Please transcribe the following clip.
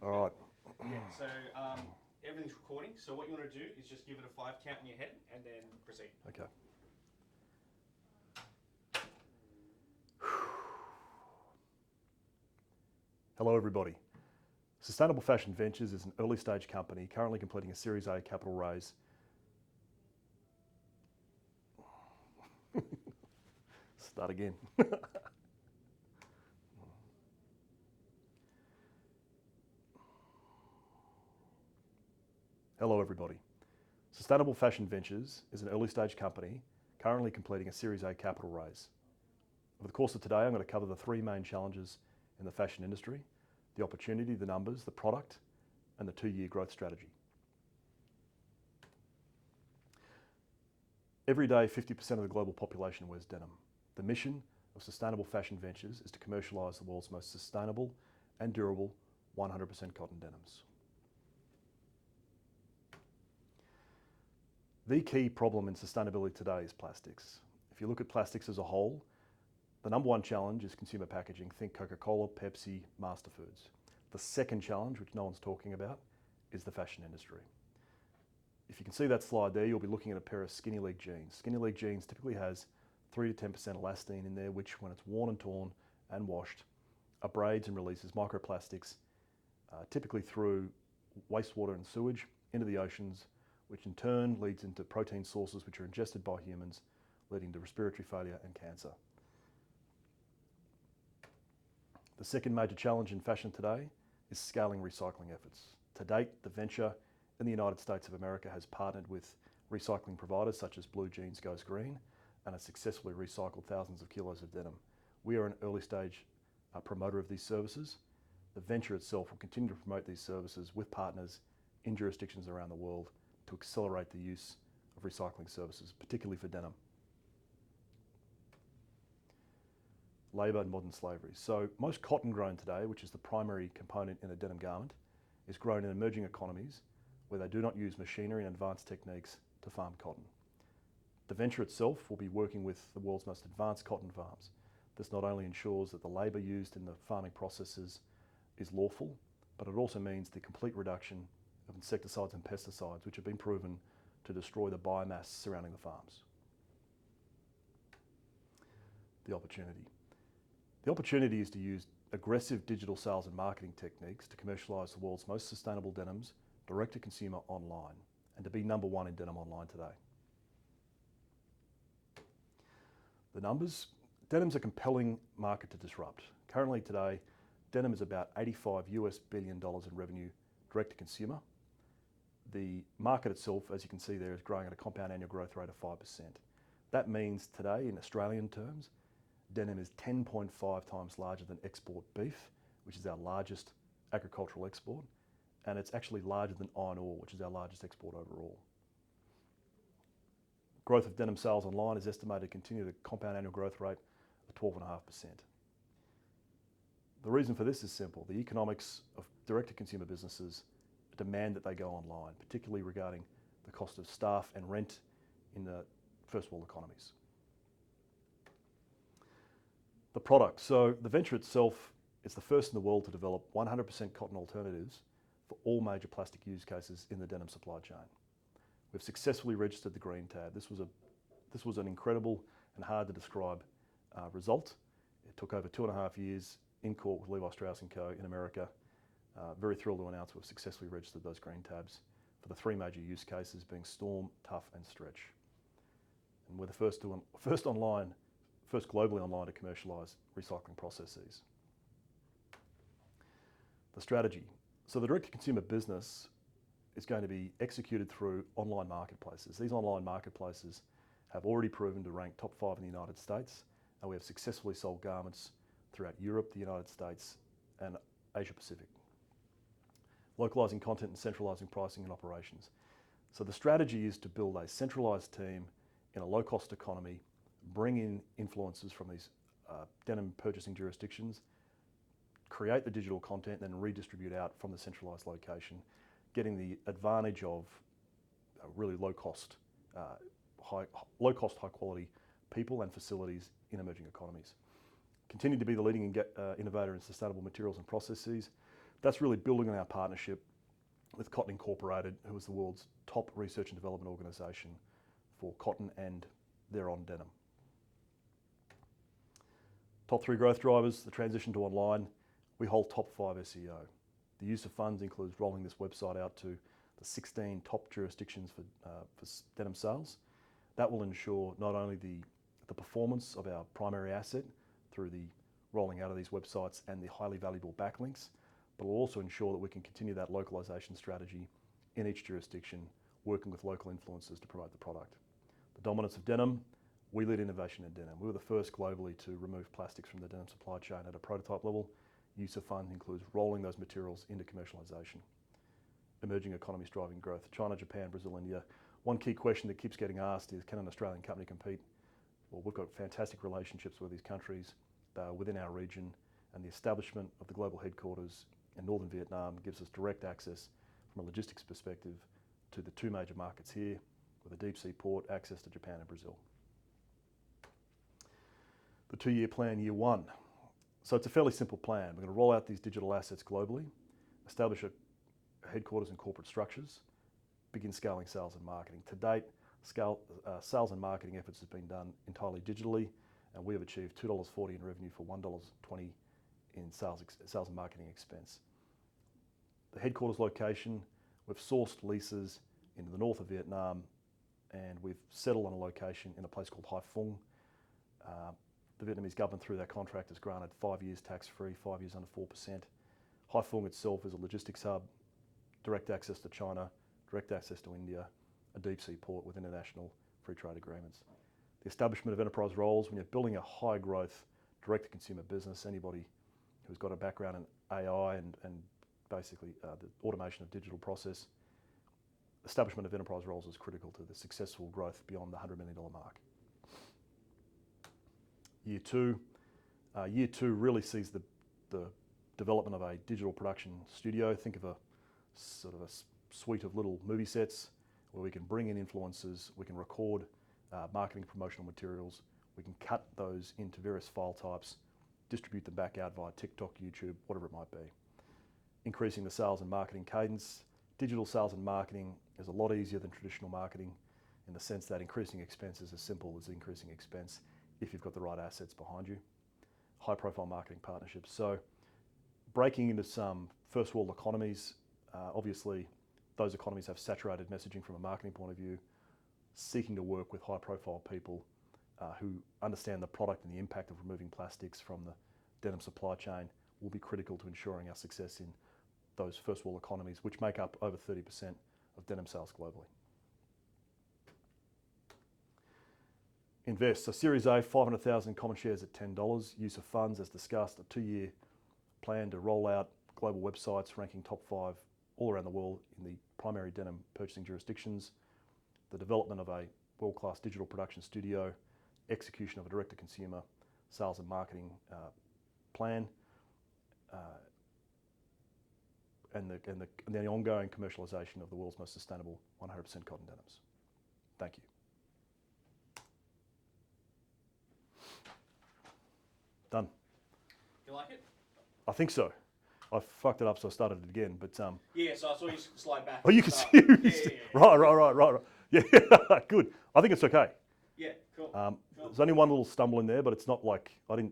All right. Yeah, so everything's recording. So what you want to do is just give it a 5 count in your head and then proceed. Okay. Hello, everybody. Sustainable Fashion Ventures is an early stage company currently completing a Series A capital raise. Start again. Hello, everybody. Sustainable Fashion Ventures is an early stage company currently completing a Series A capital raise. Over the course of today, I'm going to cover the three main challenges in the fashion industry: the opportunity, the numbers, the product, and the 2-year growth strategy. Every day, 50% of the global population wears denim. The mission of Sustainable Fashion Ventures is to commercialise the world's most sustainable and durable 100% cotton denims. The key problem in sustainability today is plastics. If you look at plastics as a whole, the number one challenge is consumer packaging. Think Coca-Cola, Pepsi, Master Foods. The second challenge, which no one's talking about, is the fashion industry. If you can see that slide there, you'll be looking at a pair of skinny leg jeans. Skinny leg jeans typically has 3 to 10% elastane in there, which when it's worn and torn and washed, abrades and releases microplastics, typically through wastewater and sewage into the oceans, which in turn leads into protein sources which are ingested by humans, leading to respiratory failure and cancer. The second major challenge in fashion today is scaling recycling efforts. To date, the venture in the United States of America has partnered with recycling providers such as Blue Jeans Goes Green and has successfully recycled thousands of kilos of denim. We are an early stage promoter of these services. The venture itself will continue to promote these services with partners in jurisdictions around the world to accelerate the use of recycling services, particularly for denim. Labour and modern slavery. So most cotton grown today, which is the primary component in a denim garment, is grown in emerging economies where they do not use machinery and advanced techniques to farm cotton. The venture itself will be working with the world's most advanced cotton farms. This not only ensures that the labour used in the farming processes is lawful, but it also means the complete reduction of insecticides and pesticides, which have been proven to destroy the biomass surrounding the farms. The opportunity. The opportunity is to use aggressive digital sales and marketing techniques to commercialise the world's most sustainable denims direct to consumer online and to be number one in denim online today. The numbers. Denim's a compelling market to disrupt. Currently today, denim is about $85 billion in revenue direct to consumer. The market itself, as you can see there, is growing at a compound annual growth rate of 5%. That means today, in Australian terms, denim is 10.5 times larger than export beef, which is our largest agricultural export, and it's actually larger than iron ore, which is our largest export overall. Growth of denim sales online is estimated to continue the compound annual growth rate of 12.5%. The reason for this is simple. The economics of direct-to-consumer businesses demand that they go online, particularly regarding the cost of staff and rent in the first world economies. The product. So the venture itself is the first in the world to develop 100% cotton alternatives for all major plastic use cases in the denim supply chain. We've successfully registered the green tab. This was an incredible and hard to describe result. It took over 2.5 years in court with Levi Strauss & Co. in America. Very thrilled to announce we've successfully registered those green tabs for the three major use cases being storm, tough and stretch. And we're the first globally online to commercialise recycling processes. The strategy. So the direct-to-consumer business is going to be executed through online marketplaces. These online marketplaces have already proven to rank top 5 in the United States, and we have successfully sold garments throughout Europe, the United States, and Asia Pacific. Localising content and centralising pricing and operations. So the strategy is to build a centralised team in a low-cost economy, bring in influencers from these denim purchasing jurisdictions, create the digital content, then redistribute out from the centralised location, getting the advantage of really low-cost, high-quality people and facilities in emerging economies. Continue to be the leading innovator in sustainable materials and processes. that's really building on our partnership with Cotton Incorporated, who is the world's top research and development organisation for cotton and thereon denim. Top 3 growth drivers, the transition to online. We hold top 5 SEO. The use of funds includes rolling this website out to the 16 top jurisdictions for denim sales. That will ensure not only the performance of our primary asset through the rolling out of these websites and the highly valuable backlinks, but will also ensure that we can continue that localization strategy in each jurisdiction, working with local influencers to promote the product. The dominance of denim, we lead innovation in denim. We were the first globally to remove plastics from the denim supply chain at a prototype level. Use of funds includes rolling those materials into commercialization. Emerging economies driving growth, China, Japan, Brazil, India. One key question that keeps getting asked is, can an Australian company compete? Well, we've got fantastic relationships with these countries. They are within our region, and the establishment of the global headquarters in northern Vietnam gives us direct access from a logistics perspective to the 2 major markets here, with a deep sea port, access to Japan and Brazil. The 2-year plan, year 1. So it's a fairly simple plan. We're going to roll out these digital assets globally, establish a headquarters and corporate structures, begin scaling sales and marketing. To date, sales and marketing efforts have been done entirely digitally, and we have achieved $2.40 in revenue for $1.20 in sales and marketing expense. The headquarters location, we've sourced leases in the north of Vietnam, and we've settled on a location in a place called Hai Phong. The Vietnamese government, through their contract, has granted 5 years tax-free, 5 years under 4%. Hai Phong itself is a logistics hub, direct access to China, direct access to India, a deep sea port with international free trade agreements. The establishment of enterprise roles, when you're building a high growth, direct-to-consumer business, anybody who's got a background in AI and basically the automation of digital process, establishment of enterprise roles is critical to the successful growth beyond the $100 million mark. Year 2. Year 2 really sees the development of a digital production studio. Think of a sort of a suite of little movie sets where we can bring in influencers, we can record marketing promotional materials, we can cut those into various file types, distribute them back out via TikTok, YouTube, whatever it might be. Increasing the sales and marketing cadence. Digital sales and marketing is a lot easier than traditional marketing in the sense that increasing expense is as simple as increasing expense if you've got the right assets behind you. High profile marketing partnerships. So breaking into some first world economies, obviously those economies have saturated messaging from a marketing point of view. Seeking to work with high profile people who understand the product and the impact of removing plastics from the denim supply chain will be critical to ensuring our success in those first world economies, which make up over 30% of denim sales globally. Invest. So Series A, 500,000 common shares at $10. Use of funds, as discussed, a 2-year plan to roll out global websites ranking top 5 all around the world in the primary denim purchasing jurisdictions. The development of a world-class digital production studio, execution of a direct-to-consumer sales and marketing plan, and the ongoing commercialization of the world's most sustainable 100% cotton denims. Thank you. Done. You like it? I think so. I fucked it up, so I started it again. But yeah, so I saw you slide back. Oh, you can see. Right. Yeah, good. I think it's okay. Yeah, cool. There's only one little stumble in there, but it's not like I didn't